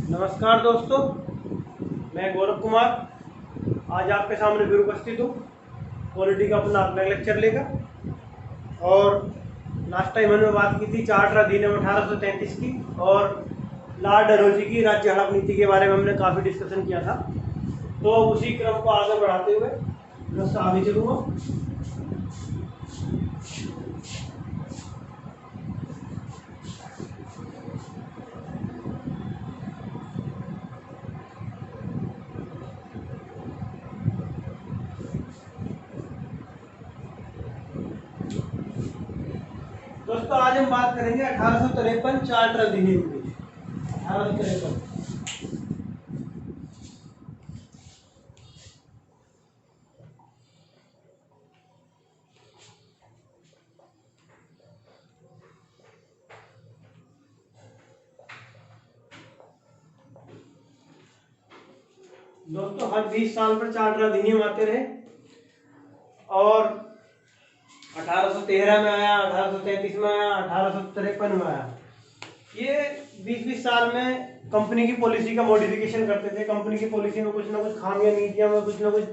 नमस्कार दोस्तों, मैं गौरव कुमार आज आपके सामने फिर उपस्थित हूँ पॉलिटी का अपना अगला लेक्चर लेकर। और लास्ट टाइम हमने बात की थी चार्टर अधिनियम 1833 की और लॉर्ड डलहौजी की राज्य हड़प नीति के बारे में हमने काफ़ी डिस्कशन किया था। तो उसी क्रम को आगे बढ़ाते हुए मैं आगे चलूँगा। दोस्तों आज हम बात करेंगे 1853 चार्टर अधिनियम की। 1853 दोस्तों हर 20 साल पर चार्टर अधिनियम आते रहे और 1813 में आया, 1833 में आया, 1853 में आया। ये 20-20 साल में कंपनी की पॉलिसी का मॉडिफिकेशन करते थे। कंपनी की पॉलिसी में कुछ ना कुछ खामियां, नीतियां में कुछ ना कुछ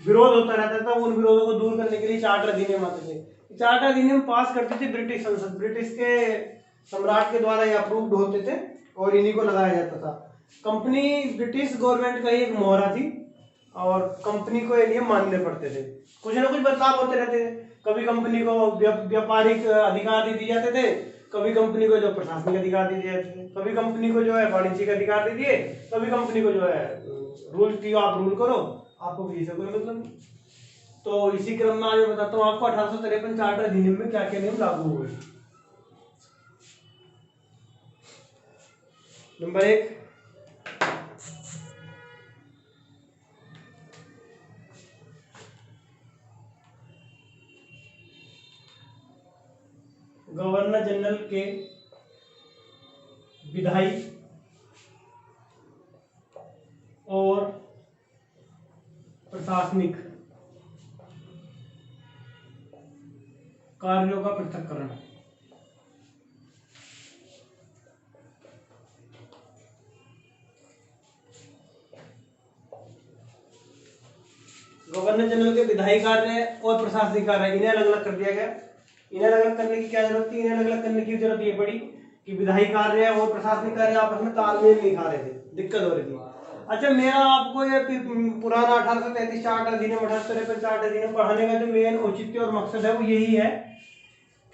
विरोध होता रहता था। उन विरोधों को दूर करने के लिए चार्टर अधिनियम आते थे। चार्टर अधिनियम पास करते थे ब्रिटिश संसद, ब्रिटिश के सम्राट के द्वारा ये अप्रूव्ड होते थे और इन्हीं को लगाया जाता था। कंपनी ब्रिटिश गवर्नमेंट का ही एक मोहरा थी और कंपनी को ये नियम मानने पड़ते थे। कुछ ना कुछ बदलाव होते रहते थे। कभी कंपनी को व्यापारिक अधिकार दे दिए जाते थे, कभी कंपनी को जो प्रशासनिक अधिकार दे दिए जाते थे, कभी कंपनी को जो है वाणिज्यिक अधिकार दे दिए, कभी कंपनी को जो है रूल की आप रूल करो, आपको किसी से कोई मतलब नहीं। तो इसी क्रम में आज मैं बताता हूँ आपको 1853 चार्टर अधिनियम में क्या क्या नियम लागू हुए। नंबर 1, गवर्नर जनरल के विधायी और प्रशासनिक कार्यों का पृथक्करण। गवर्नर जनरल के विधायी कार्य और प्रशासनिक कार्य इन्हें अलग अलग कर दिया गया। इन्हें अलग अलग करने की क्या जरूरत थी? इन्हें अलग अलग करने की जरूरत ये पड़ी कि विधायी कार्य और प्रशासनिक कार्य आपस में तालमेल नहीं खा रहे थे, दिक्कत हो रही थी। अच्छा, मेरा आपको ये पुराना 1833 चार्टर अधिनियम, 1853 चार्टर अधिनियम पढ़ाने का जो मेन औचित्य और मकसद है वो यही है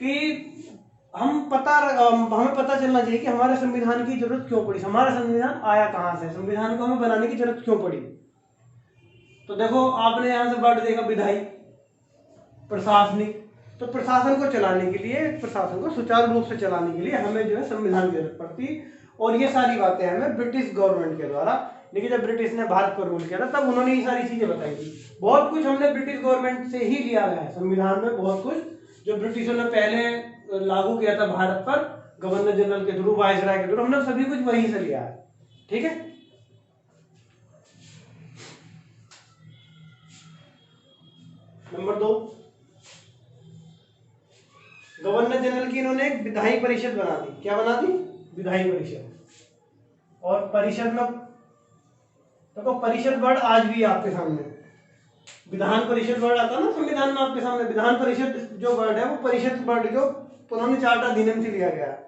कि हमें पता चलना चाहिए कि हमारे संविधान की जरूरत क्यों पड़ी, हमारा संविधान आया कहाँ से, संविधान को हमें बनाने की जरूरत क्यों पड़ी। तो देखो आपने यहाँ से वर्ड देखा विधायी, प्रशासनिक। तो प्रशासन को चलाने के लिए, प्रशासन को सुचारू रूप से चलाने के लिए हमें जो है संविधान की जरूरत पड़ती। और ये सारी बातें हमें ब्रिटिश गवर्नमेंट के द्वारा, देखिए जब ब्रिटिश ने भारत पर रूल किया था तब उन्होंने ये सारी चीजें बताई थी। बहुत कुछ हमने ब्रिटिश गवर्नमेंट से ही लिया गया है संविधान में। बहुत कुछ जो ब्रिटिशों ने पहले लागू किया था भारत पर गवर्नर जनरल के थ्रू, वायसराय के थ्रू, हमने सभी कुछ वहीं से लिया है। ठीक है। नंबर 2, गवर्नर जनरल की इन्होंने एक विधायी परिषद बना दी। क्या बना दी? विधायी परिषद। और परिषद में देखो, परिषद वर्ड आज भी आपके सामने, विधान परिषद वर्ड आता है ना संविधान में आपके सामने, विधान परिषद जो वर्ड है वो परिषद वर्ड जो पुराने चार्टर अधिनियम से लिया गया है।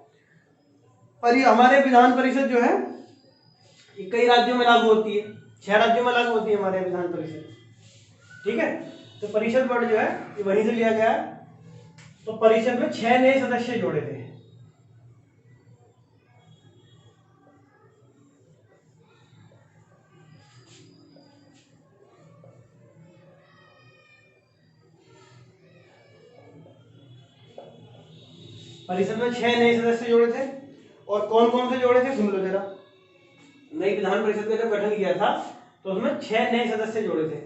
पर ये हमारे विधान परिषद जो है ये कई राज्यों में लागू होती है, 6 राज्यों में लागू होती है हमारे विधान परिषद। ठीक है। तो परिषद वर्ड जो है ये वहीं से लिया गया है। तो परिषद में 6 नए सदस्य जोड़े थे। परिषद में 6 नए सदस्य जोड़े थे। और कौन कौन से जोड़े थे सुन लो जरा। नई विधान परिषद का जब गठन किया था तो उसमें 6 नए सदस्य जोड़े थे।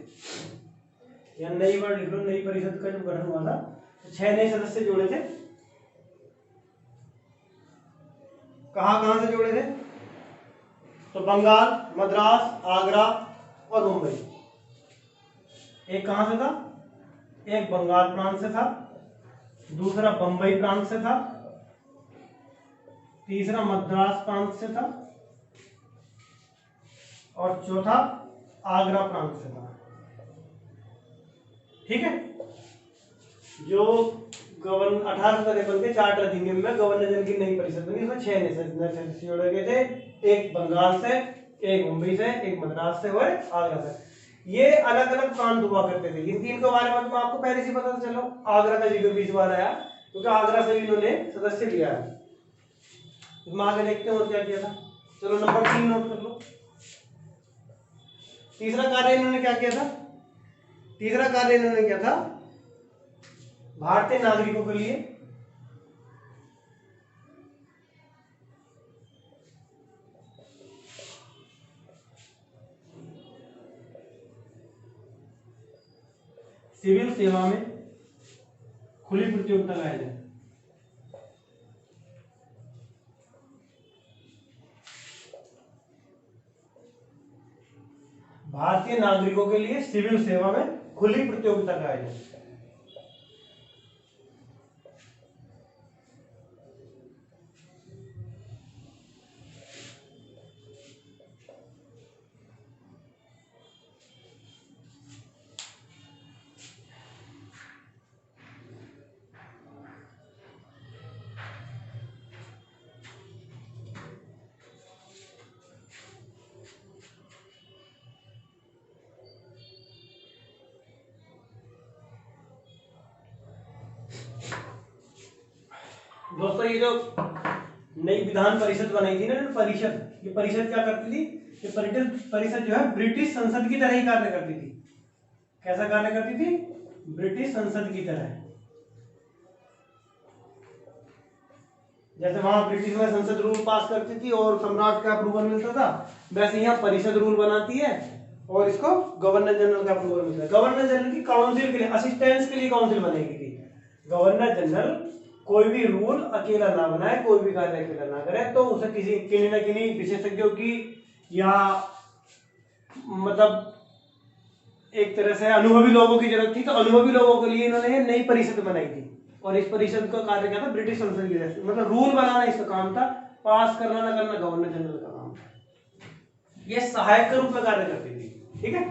या नई वर्ड लिख लो, नई परिषद का जब गठन हुआ था तो 6 नए सदस्य जोड़े थे। कहां से जोड़े थे? तो बंगाल, मद्रास, आगरा और मुंबई। एक कहां से था? एक बंगाल प्रांत से था, दूसरा बंबई प्रांत से था, तीसरा मद्रास प्रांत से था और चौथा आगरा प्रांत से था। ठीक है, जो 1853 के चार्टर अधिनियम में गवर्नर जनरल की नई परिषद बनी, उसमें 6 सदस्य जोड़े गए थे, एक बंगाल से, एक मुंबई से, एक मद्रास से और आगरा से। ये अलग अलग प्रांत हुआ करते थे। इन तीन के बारे में तो आपको पहले से पता था। चलो, आगरा का जिक्र भी इस बार आया क्योंकि आगरा से इन्होंने सदस्य लिया है। इसमें आगे देखते हैं और क्या किया था। चलो नंबर 3 नोट कर लो। तीसरा कार्य इन्होंने क्या किया था? तीसरा कार्य इन्होंने किया था भारतीय नागरिकों के लिए सिविल सेवा में खुली प्रतियोगिता का आयोजन। भारतीय नागरिकों के लिए सिविल सेवा में खुली प्रतियोगिता का आयोजन। दोस्तों, ये जो नई विधान परिषद बनाई थी ना, परिषद, ये परिषद क्या करती थी? ये परिषद जो है ब्रिटिश संसद की तरह ही कार्य करती थी। कैसा कार्य करती थी? ब्रिटिश संसद की तरह। जैसे वहां ब्रिटिश में संसद रूल पास करती थी और सम्राट का अप्रूवल मिलता था, वैसे यहाँ परिषद रूल बनाती है और इसको गवर्नर जनरल का अप्रूवल मिलता है। गवर्नर जनरल की काउंसिल के लिए, असिस्टेंस के लिए काउंसिल बनेगी थी। गवर्नर जनरल कोई भी रूल अकेला ना बनाए, कोई भी कार्य अकेला ना करे, तो उसे किसी न किसी विशेषज्ञों की या मतलब एक तरह से अनुभवी लोगों की जरूरत थी। तो अनुभवी लोगों के लिए इन्होंने नई परिषद बनाई थी और इस परिषद का कार्य क्या था? ब्रिटिश संसद की जैसे, मतलब रूल बनाना इसका काम था, पास करना ना करना गवर्नर जनरल का काम था। ये सहायक के रूप में कार्य करती थी। ठीक है,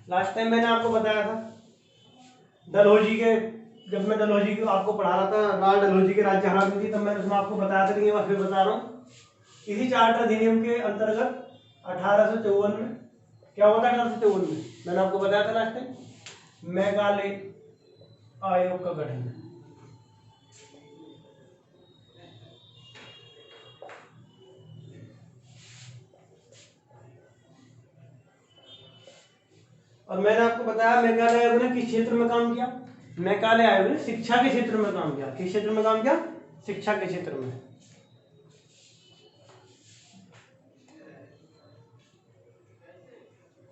लास्ट टाइम मैंने आपको बताया था डलहौजी के, जब मैं डलहौजी को आपको पढ़ा रहा था, लाल डलहौजी के राज्य हालात में थी, तब मैंने उसमें आपको बताया था, लेकिन मैं फिर बता रहा हूँ। इसी चार्टर अधिनियम के अंतर्गत 1854 में क्या हुआ था? 1854 में मैंने आपको बताया था लास्ट टाइम, मेघालय आयोग का गठन। और मैंने आपको बताया मेघालय आयोग ने किस क्षेत्र में काम किया? मेघालय आयोग ने शिक्षा के क्षेत्र में काम किया। किस क्षेत्र में काम किया? शिक्षा के क्षेत्र में।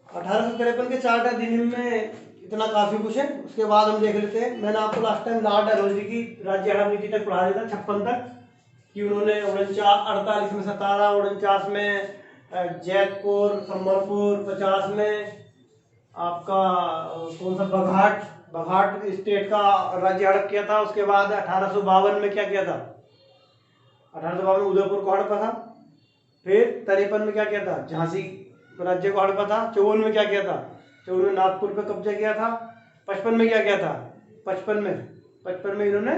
(1853) के चार्टर अधिनियम में इतना काफी कुछ है। उसके बाद हम देख लेते हैं, मैंने आपको लास्ट टाइम लॉर्ड डलहौजी की राज्य हड़प नीति तक पढ़ा दिया था, 56 तक, कि उन्होंने 48 में 17, 49 में जैतपुर, संबलपुर, 50 में आपका कौन सा बघाट स्टेट का राज्य हड़प किया था। उसके बाद 1852 में क्या किया था? 1852 में उदयपुर को हड़पा था। फिर 53 में क्या किया था? झांसी राज्य को हड़पा था। 54 में क्या किया था? 54 में नागपुर पे कब्जा किया था। 55 में क्या किया था? 55 में इन्होंने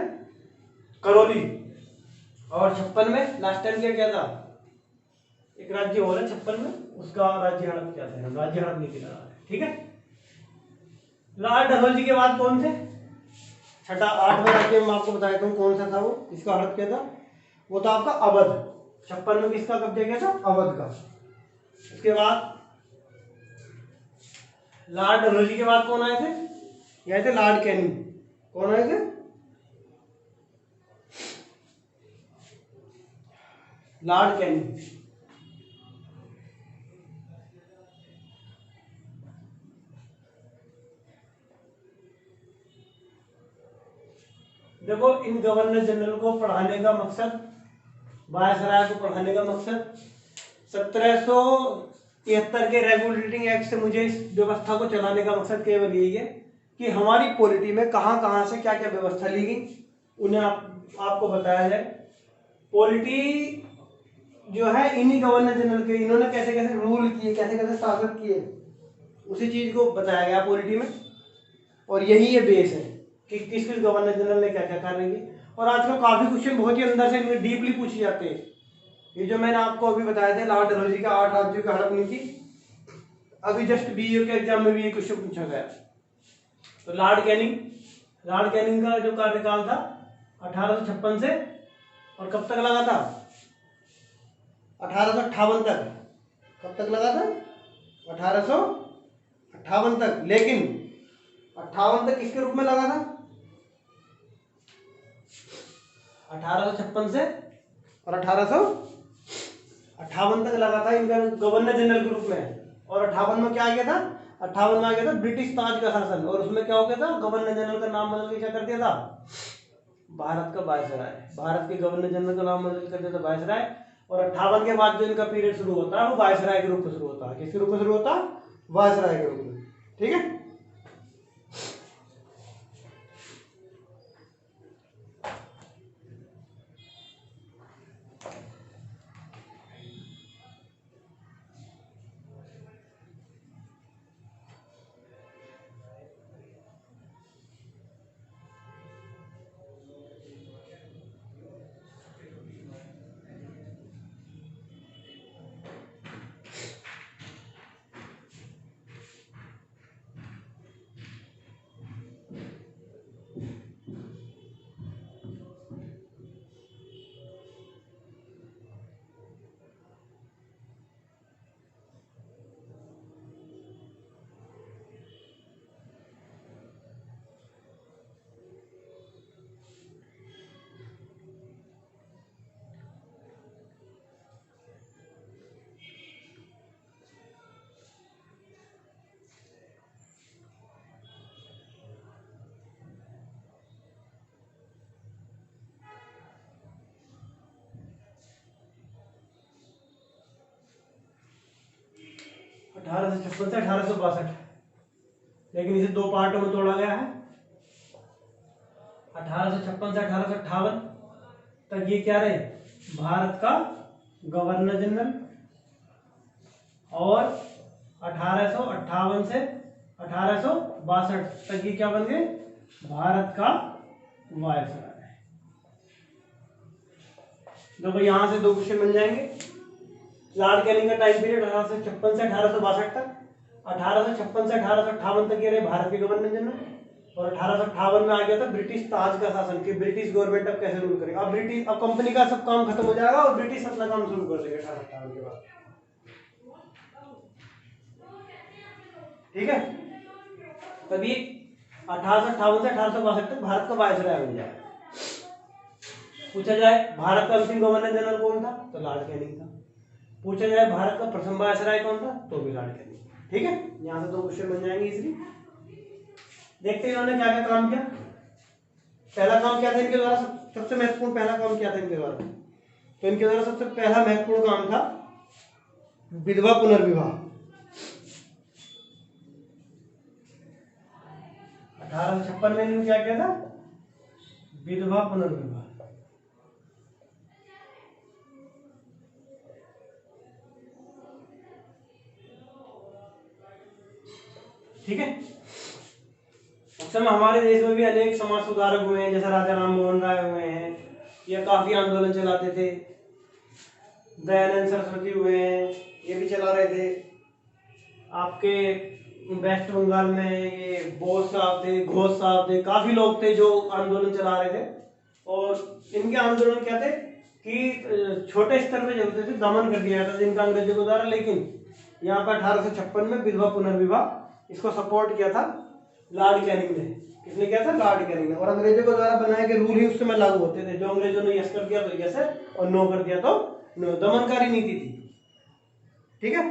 करौली। और 56 में लास्ट टाइम क्या किया था? एक राज्य और है 56 में, उसका राज्य हड़प किया था, राज्य हड़प नीति लगा। ठीक है, लॉर्ड डलहौजी के बाद कौन थे? छठा 8वें राज्य में आपको बताया था कौन सा था वो, इसका हड़प किया था? वो था आपका अवध। 56 में किसका कब्जा किया था? अवध का। उसके बाद लॉर्ड डलहौजी के बाद कौन आए थे? ये थे लॉर्ड कैनिंग। कौन आए थे? Lord Canning. देखो, इन गवर्नर जनरल को पढ़ाने का मकसद, वायसराय को पढ़ाने का मकसद 1700 73 के रेगुलेटिंग एक्ट से मुझे इस व्यवस्था को चलाने का मकसद केवल यही है कि हमारी पॉलिटी में कहाँ कहाँ से क्या क्या व्यवस्था ली गई उन्हें आपको बताया जाए। पॉलिटी जो है इन्हीं गवर्नर जनरल के, इन्होंने कैसे कैसे रूल किए, कैसे कैसे शासन किए, उसी चीज को बताया गया पॉलिटी में। और यही ये बेस है कि किस किस गवर्नर जनरल ने क्या क्या कार्य किए। और आजकल काफी क्वेश्चन बहुत ही अंदर से इनमें डीपली पूछे जाते हैं। ये जो मैंने आपको अभी बताया था लॉर्ड डलहौजी का 8 राज्यों की हड़प नीति, अभी जस्ट बीईओ के एग्जाम में भी ये क्वेश्चन पूछा गया। तो लॉर्ड कैनिंग का जो कार्यकाल था 1856 से और कब तक लगा था, 1858 तक। कब तक लगा था, 1858 तक। लेकिन 58 तक किसके रूप में लगा था, 1856 से और 1858 तक लगा था इनका गवर्नर जनरल के रूप में। और 58 में क्या आ गया था, 58 में आ गया था ब्रिटिश ताज का शासन। और उसमें क्या हो गया था, गवर्नर जनरल का नाम बदल के क्या कर दिया था, भारत का वायसराय। भारत के गवर्नर जनरल का नाम बदल कर दिया था वायसराय। और 58 के बाद जो इनका पीरियड शुरू होता है वो वायसराय के रूप में शुरू होता है। किसके रूप में शुरू होता है, वायसराय के रूप में। ठीक है। 1856 से 1862, लेकिन इसे दो पार्टों में तोड़ा गया है। 1856 से 1858 तक ये क्या रहे, भारत का गवर्नर जनरल। और 1858 से 1862 तक ये क्या बन गए, भारत का वायसराय। तो भाई यहां से दो क्वेश्चन बन जाएंगे। लॉर्ड कैनिंग का टाइम पीरियड 1856 से 1862 तक। 1856 से 1858 तक ये रहे भारत के गवर्नर जनरल। और 1858 में आ गया था ब्रिटिश ताज का शासन कि ब्रिटिश गवर्नमेंट अब कैसे रूल करेगा। अब कंपनी का सब काम खत्म हो जाएगा और ब्रिटिश अपना काम शुरू कर देगा 1858 के बाद। ठीक है। तभी 1858 से 1862 तक भारत का वायसराय बन जाएगा। पूछा जाए भारत का अंतिम गवर्नर जनरल कौन था, तो लॉर्ड कैनिंग था। पूछा जाए भारत का प्रथम वायसराय कौन था, तो भी लॉर्ड कैनिंग। ठीक है। यहां से दो क्वेश्चन बन जाएंगे इजली। देखते हैं इन्होंने क्या क्या काम किया। पहला काम क्या था इनके द्वारा, सबसे महत्वपूर्ण पहला काम क्या था इनके द्वारा, तो इनके द्वारा सबसे पहला महत्वपूर्ण काम था विधवा पुनर्विवाह। 1856 में इन्होंने क्या किया था, विधवा पुनर्विवाह। ठीक है। उस समय हमारे देश में भी अनेक समाज सुधारक हुए हैं, जैसे राजा राम मोहन राय हुए हैं, ये काफी आंदोलन चलाते थे। दयानंद सरस्वती हुए हैं, ये भी चला रहे थे। आपके वेस्ट बंगाल में ये बोस साहब थे, घोष साहब थे, काफी लोग थे जो आंदोलन चला रहे थे। और इनके आंदोलन क्या थे कि छोटे स्तर पे चलते थे, दमन कर दिया था जिनका अंग्रेजों के द्वारा। लेकिन यहाँ पर 1856 में विधवा पुनर्विवाह इसको सपोर्ट किया था लॉर्ड कैनिंग ने। किसने किया था, लॉर्ड कैनिंग ने। और अंग्रेजों के द्वारा बनाए गए रूल ही उस समय लागू होते थे। जो अंग्रेजों ने यस कर दिया तो यस है और नो कर दिया तो नो, दमनकारी नीति थी। ठीक है।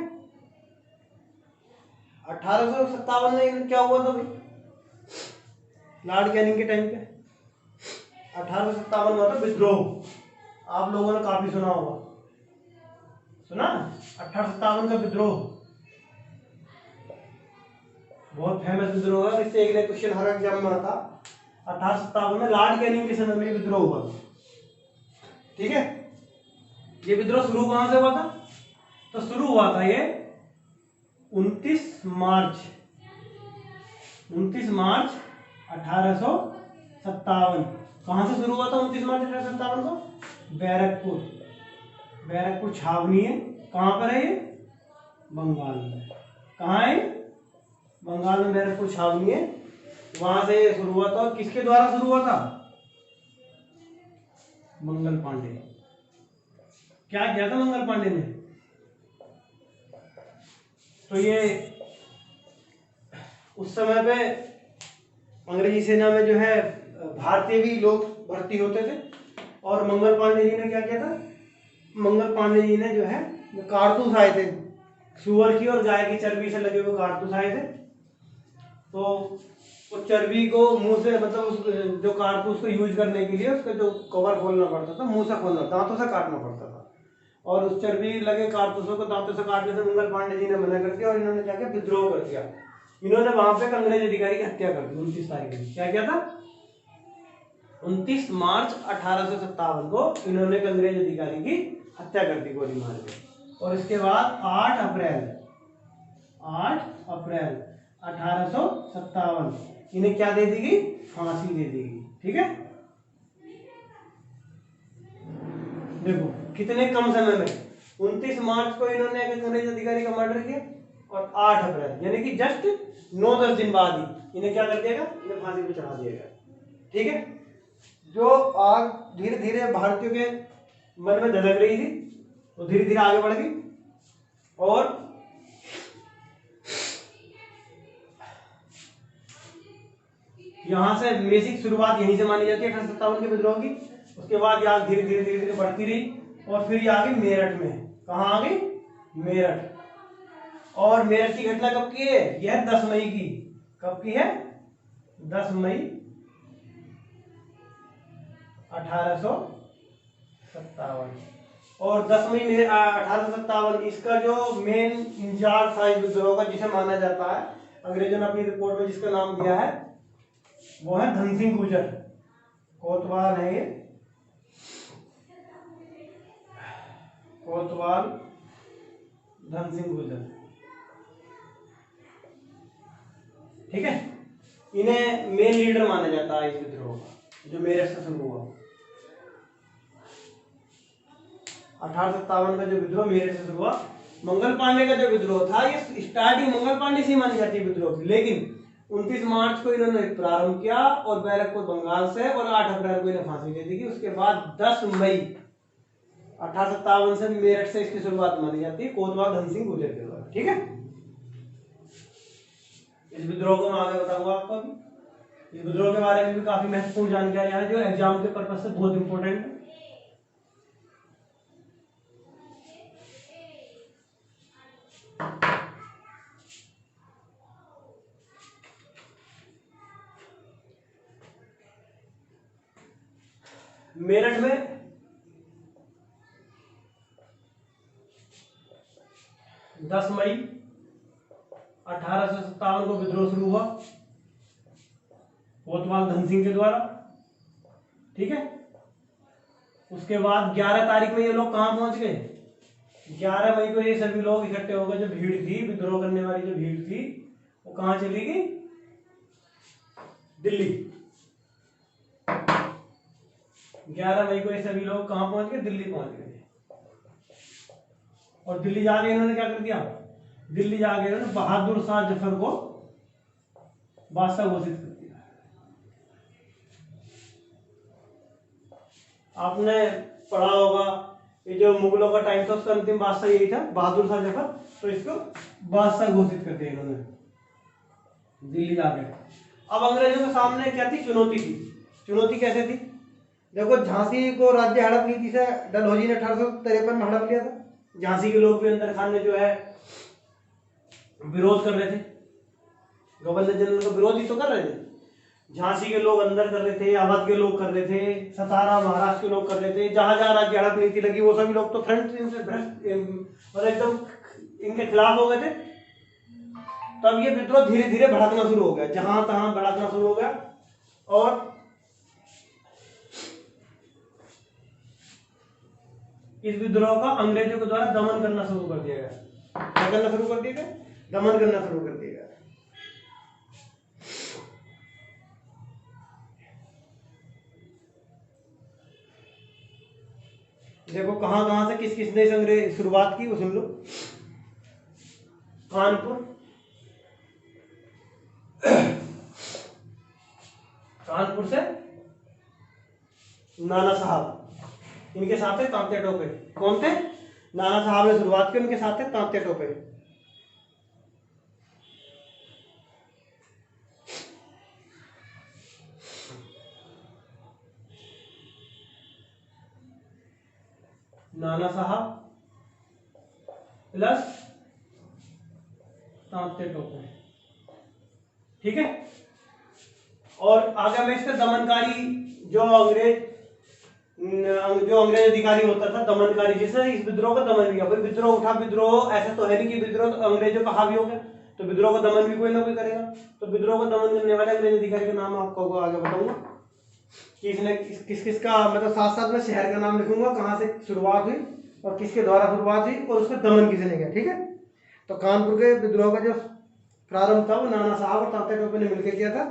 1857 में क्या हुआ था भाई, लॉर्ड कैनिंग के टाइम पे 1857 में हुआ था विद्रोह। आप लोगों ने काफी सुना होगा, सुना 1857 का विद्रोह। बहुत फेमस विद्रोह है, इससे एक ने क्वेश्चन हर एग्जाम में आता। 1857 में लॉर्ड कैनिंग के समय में ये विद्रोह हुआ था। ठीक है, ये विद्रोह शुरू कहां से हुआ था? तो शुरू हुआ था ये 29 मार्च 1857। कहां से शुरू हुआ था 29 मार्च 1857 को? बैरकपुर छावनी है। कहां पर है ये? बंगाल में। कहाँ है? बंगाल में बैरकपुर छावनी है, वहां से शुरू हुआ था। किसके द्वारा शुरू हुआ था? मंगल पांडे। क्या किया था मंगल पांडे ने? तो ये उस समय पे अंग्रेजी सेना में जो है भारतीय भी लोग भर्ती होते थे, और मंगल पांडे जी ने क्या किया था? मंगल पांडे जी ने जो है जो कारतूस आए थे, सुअर की और गाय की चर्बी से लगे हुए कारतूस आए थे, तो उस चर्बी को मुंह से, मतलब उस जो कारतूस को यूज करने के लिए उसका जो कवर खोलना पड़ता था, मुंह से खोलना, दांतों से काटना पड़ता था, और उस चर्बी लगे कारतूसों को दांतों से काटने से मंगल पांडे जी ने मना कर दिया, और इन्होंने क्या किया? विद्रोह कर दिया। इन्होंने वहां पे अंग्रेज अधिकारी की हत्या कर दी 29 तारीख को। क्या किया था? 29 मार्च 1857 को इन्होंने एक अंग्रेज अधिकारी की हत्या कर दी गोली मार के। और इसके बाद 8 अप्रैल 1857 इन्हें क्या दे दी गई? फांसी दे दी गई। ठीक है, देखो कितने कम समय में 29 मार्च को इन्होंने एक अंग्रेज अधिकारी का मर्डर किया, और 8 अप्रैल यानी कि जस्ट 9-10 दिन बाद ही इन्हें क्या कर दिया? इन्हें फांसी पे चढ़ा दिया गया। ठीक है, जो आग धीरे धीरे भारतीयों के मन में धधक रही थी, वो धीरे धीरे आगे बढ़ गई, और यहां से बेसिक शुरुआत यहीं से मानी जाती है 1857 के विद्रोह की। उसके बाद आग धीरे धीरे धीरे धीरे बढ़ती रही, और फिर ये आ गई मेरठ में। कहाँ आ गई? मेरठ। और मेरठ की घटना कब की है? यह 10 मई की। कब की है? 10 मई 1857। और 10 मई 1857 इसका जो मेन इंचार्ज था इस विद्रोह का, जिसे माना जाता है, अंग्रेजों ने अपनी रिपोर्ट में जिसका नाम दिया है वो है धन सिंह गुर्जर। कोतवाल है ये, कोतवाल धन सिंह गुर्जर। ठीक है, इन्हें मेन लीडर माना जाता है इस विद्रोह का, जो मेरठ से शुरू हुआ। 1857 का जो विद्रोह मेरठ से शुरू हुआ। मंगल पांडे का जो विद्रोह था, ये स्टार्टिंग मंगल पांडे से ही मानी जाती है विद्रोह की, लेकिन 29 मार्च को इन्होंने प्रारंभ किया, और बैरकपुर बंगाल से, और 8 अप्रैल को इन्हें फांसी दे दी गई। उसके बाद 10 मई 1857 से मेरठ से इसकी शुरुआत मानी जाती है, कोतवाल धन सिंह गुर्जर के द्वारा। ठीक है, इस विद्रोह को मैं आगे बताऊंगा आपको। अभी इस विद्रोह के बारे में भी काफी महत्वपूर्ण जानकारियां हैं जो एग्जाम के पर्पज से बहुत इंपॉर्टेंट है। मेरठ में 10 मई 1857 को विद्रोह शुरू हुआ कोतवाल धन सिंह के द्वारा। ठीक है, उसके बाद 11 तारीख में ये लोग कहां पहुंच गए? 11 मई को ये सभी लोग इकट्ठे हो गए। जो भीड़ थी, विद्रोह करने वाली जो भीड़ थी, वो कहां चली गई? दिल्ली। 11 मई को ये सभी लोग कहां पहुंच गए? दिल्ली पहुंच गए। और दिल्ली जाके इन्होंने क्या कर दिया? दिल्ली जाके इन्होंने बहादुर शाह जफर को बादशाह घोषित कर दिया। आपने पढ़ा होगा, ये जो मुगलों का टाइम था उसका अंतिम बादशाह यही था, बहादुर शाह जफर। तो इसको बादशाह घोषित कर दिया इन्होंने दिल्ली जाके। अब अंग्रेजों के सामने क्या थी? चुनौती थी। चुनौती कैसे थी? देखो, झांसी को राज्य हड़प नीति से डलहौजी ने 1853 में हड़प लिया था। झांसी के लोग भी अंदर खान ने जो है विरोध कर रहे थे, गवर्नर जनरल का विरोध ही तो कर रहे थे। झांसी के लोग अंदर कर रहे थे, अवध के लोग कर रहे थे, सतारा महाराष्ट्र के लोग कर रहे थे। जहां जहां राज्य हड़प नीति लगी वो सभी लोग तो फ्रंट से मतलब एकदम इनके खिलाफ हो गए थे। तब ये विद्रोह धीरे धीरे भड़कना शुरू हो गया, जहां तहां भड़कना शुरू हो गया और इस विद्रोह का अंग्रेजों के द्वारा दमन करना शुरू कर दिया गया। क्या करना शुरू कर दिया गया? दमन करना शुरू कर दिया गया। देखो कहां कहां से किस किसने इस अंग्रेज शुरुआत की वो सुन लो। कानपुर, कानपुर से नाना साहब, इनके साथ है तांत्या टोपे। कौन थे? नाना साहब ने शुरुआत की, उनके साथ है तांत्या टोपे। नाना साहब प्लस तांत्या टोपे, ठीक है। और आगे में इसका दमनकारी जो अंग्रेज अधिकारी होता था, दमनकारी, जिसने इस विद्रोह का दमन किया। भाई विद्रोह उठा, विद्रोह ऐसा तो है नहीं कि विद्रोह तो अंग्रेजों का हावी हो गया, तो विद्रोह का दमन भी कोई ना कोई करेगा। तो विद्रोह का दमन करने वाले अंग्रेज अधिकारी का नाम आपको आगे बताऊंगा कि इसने किस किस का, मतलब साथ साथ में शहर का नाम लिखूंगा, कहां से शुरुआत हुई और किसके द्वारा शुरुआत हुई और उसका दमन किसने किया, ठीक है। तो कानपुर के विद्रोह का जो प्रारंभ था वो नाना साहब और तांत्या टोपे ने मिलकर किया था,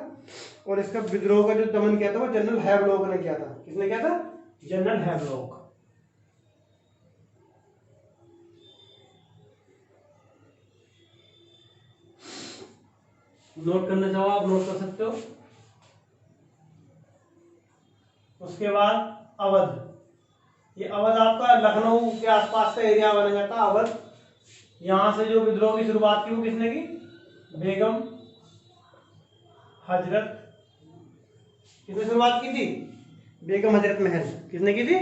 और इसका विद्रोह का जो दमन किया था वो जनरल हैवलॉक ने किया था। किसने किया था? General Havelock. नोट करना चाहो आप नोट कर सकते हो। उसके बाद अवध, ये अवध आपका लखनऊ के आसपास का एरिया बना जाता है अवध। यहां से जो विद्रोह की शुरुआत की वो किसने की? बेगम हजरत। किसने शुरुआत की थी? बेगम हजरत महल। किसने की थी?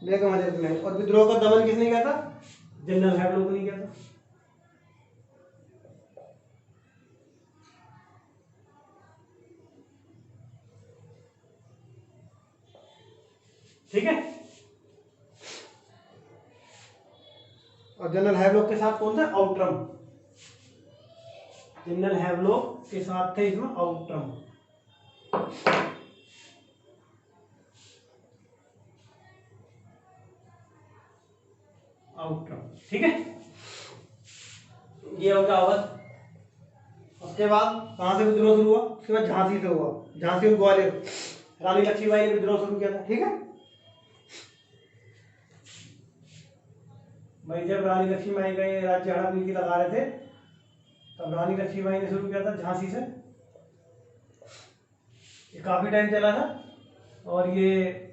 बेगम हजरत महल। और विद्रोह का दमन किसने किया था? जनरल हैवलॉक ने किया था। ठीक है। और जनरल हैवलॉक के साथ कौन था? आउट्रम। जनरल हैवलॉक के साथ थे इसमें आउट्रम। आउट्रम, ठीक है। ये हो गया अवध। उसके बाद कहां से विद्रोह शुरू हुआ? उसके बाद झांसी से हुआ, झांसी और ग्वालियर। रानी लक्ष्मीबाई ने विद्रोह शुरू किया था, ठीक है भाई। जब रानी लक्ष्मीबाई का ये राज्य हड़पने की लगा रहे थे, तब रानी लक्ष्मीबाई ने शुरू किया था झांसी से। ये काफी टाइम चला था, और ये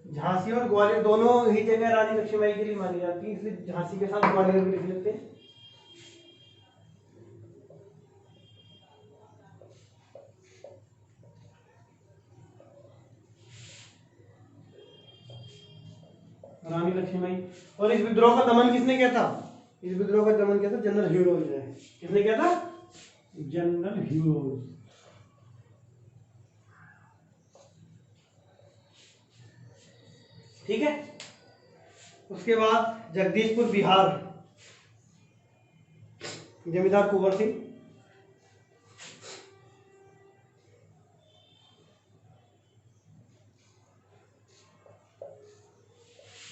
झांसी और ग्वालियर दोनों ही जगह रानी लक्ष्मीबाई के लिए मानी जाती है, इसलिए झांसी के साथ ग्वालियर भी लिख लेते हैं। रानी लक्ष्मीबाई। और इस विद्रोह का दमन किसने किया था? इस विद्रोह का दमन किया था जनरल ह्यूरोज ने। किसने किया था? General Hugh Rose. ठीक है। उसके बाद जगदीशपुर बिहार, जमींदार कुंवर सिंह।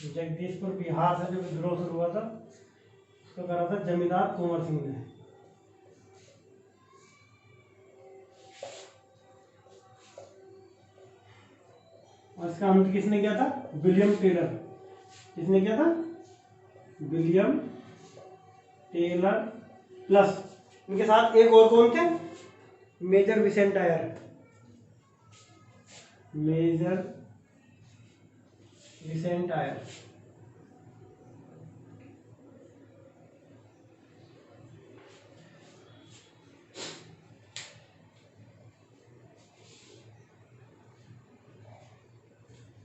जगदीशपुर बिहार से जो विद्रोह शुरू हुआ था उसको करा था जमींदार कुंवर सिंह ने। और इसका अंत किसने किया था? William Taylor. किसने किया था? William Taylor. प्लस इनके साथ एक और कौन थे? मेजर विसेंट आयर। मेजर विसेंट आयर।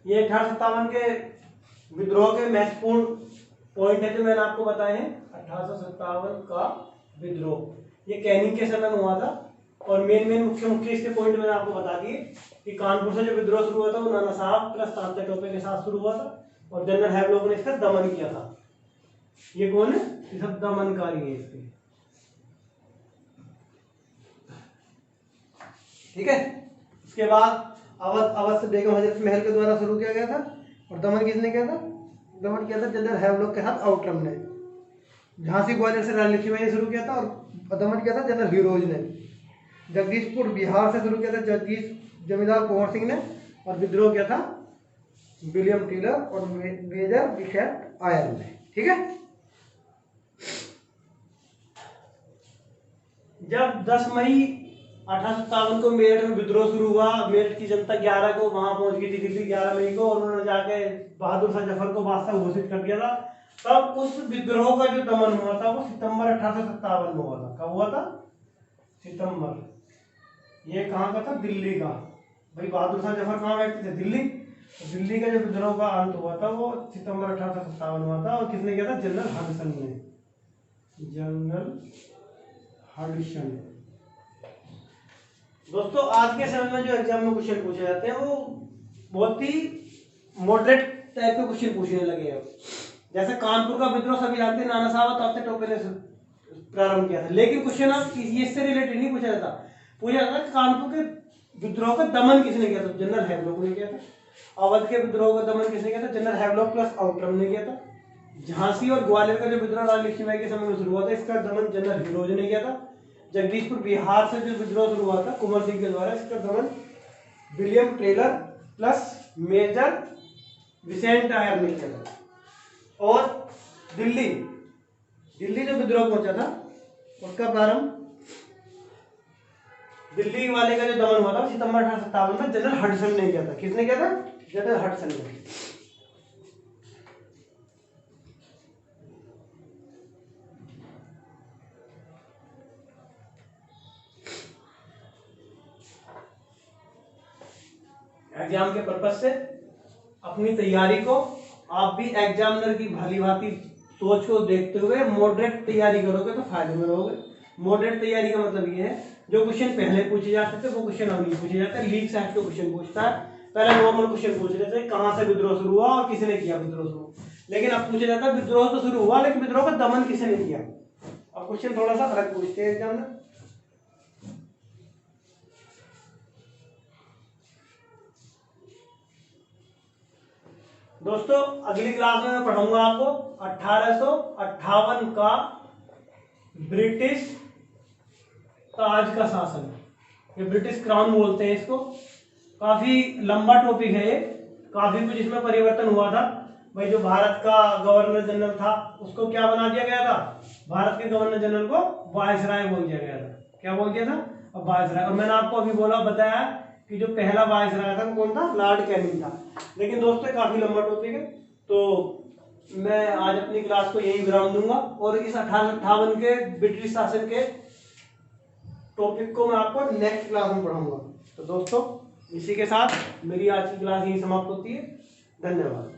ये 1857 के विद्रोह के महत्वपूर्ण पॉइंट है जो मैंने आपको बताए हैं। 1857 का विद्रोह ये कैनिंग के समय में हुआ था, और मेन मुख्य मुख्य इसके पॉइंट मैंने आपको बता दिए कि कानपुर से जो विद्रोह शुरू हुआ था वो नाना साहब प्लस तांत्या टोपे के साथ शुरू हुआ था, और जनरल हैवलॉक ने इसका दमन किया था। ये कौन है? ये सब दमनकारी है इसके। ठीक है। उसके बाद अवध बेगम हजरत महल के द्वारा शुरू किया गया था। और दमन किसने किया था? दमन किया था जनरल हैवलॉक के साथ आउटरम ने। झांसी ग्वालियर से रानी लक्ष्मीबाई ने शुरू किया था और दमन किया था जनरल हीरोज ने। जगदीशपुर बिहार से शुरू किया था जमींदार कुंवर सिंह ने। और विद्रोह किया था विलियम टेलर और मेजर विकेट आयर ने। ठीक है। जब 10 मई 1857 को मेरठ में विद्रोह शुरू हुआ, मेरठ की जनता 11 को वहां पहुंच गई थी दिल्ली 11 मई को, और उन्होंने जाके बहादुर शाह जफर को बादशाह घोषित कर दिया था। तब उस विद्रोह का जो दमन हुआ था वो सितंबर 1857 में हुआ था। कब हुआ था? सितंबर। ये कहाँ का था? दिल्ली का। भाई बहादुर शाह जफर कहाँ बैठते थे? दिल्ली। दिल्ली का जो विद्रोह का अंत हुआ था वो सितंबर 1857 हुआ था। और किसने किया था? जनरल हडसन ने। General Hudson. दोस्तों आज के समय में जो एग्जाम में क्वेश्चन पूछे जाते हैं वो बहुत ही मॉडरेट टाइप के क्वेश्चन पूछने लगे हैं। जैसे कानपुर का विद्रोह सभी जानते हैं, नाना साहब तात्या टोपे ने प्रारंभ किया था। लेकिन क्वेश्चन अब इससे रिलेटेड नहीं पूछा जाता। पूछा जाता है कानपुर के विद्रोह का दमन किसने किया था? जनरल हैवलॉक ने किया था। अवध के विद्रोह का दमन किसने किया था? जनरल हैवलॉक प्लस आउटरम ने किया था। झांसी और ग्वालियर का जो विद्रोह रानी लक्ष्मीबाई के समय में शुरू हुआ था, इसका दमन जनरल हीरोज ने किया था। जगदीशपुर बिहार से जो विद्रोह शुरू हुआ था कुंवर सिंह के द्वारा, इसका दमन William Taylor plus Major Vincent Eyre ने किया था। और दिल्ली जो विद्रोह पहुंचा था उसका प्रारंभ, दिल्ली वाले का जो दमन हुआ था सितंबर 1857 में जनरल हडसन ने किया था। किसने किया था? जनरल हडसन ने। एग्जाम के पर्पज से अपनी तैयारी को आप भी एग्जामिनर की भली भांति सोच को देखते हुए मॉडरेट तैयारी करोगे तो फायदे में रहोगे। मॉडरेट तैयारी का मतलब ये है जो क्वेश्चन पहले पूछे जाते थे वो क्वेश्चन अब नहीं पूछे जाते। लीग साइड के क्वेश्चन पूछता है, पहले नॉर्मल क्वेश्चन पूछ रहे थे कहाँ से विद्रोह शुरू हुआ और किसने किया विद्रोह शुरू। लेकिन अब पूछा जाता है विद्रोह तो शुरू हुआ लेकिन विद्रोह का दमन किसने किया। अब क्वेश्चन थोड़ा सा अलग पूछते हैं एग्जाम में। दोस्तों अगली क्लास में मैं पढ़ाऊंगा आपको 1858 का ब्रिटिश ताज का शासन। ये ब्रिटिश क्राउन बोलते हैं इसको। काफी लंबा टॉपिक है ये, काफी कुछ इसमें परिवर्तन हुआ था। भाई जो भारत का गवर्नर जनरल था उसको क्या बना दिया गया था? भारत के गवर्नर जनरल को वायसराय बोल दिया गया था। क्या बोल दिया था? अब वायसराय। और मैंने आपको अभी बताया कि जो पहला वायसराय था वो कौन था? लॉर्ड कैनिंग था। लेकिन दोस्तों काफी लंबा टॉपिक है तो मैं आज अपनी क्लास को यही विराम दूंगा और इस 1858 के ब्रिटिश शासन के टॉपिक को मैं आपको नेक्स्ट क्लास में पढ़ाऊंगा। तो दोस्तों इसी के साथ मेरी आज की क्लास यही समाप्त होती है। धन्यवाद।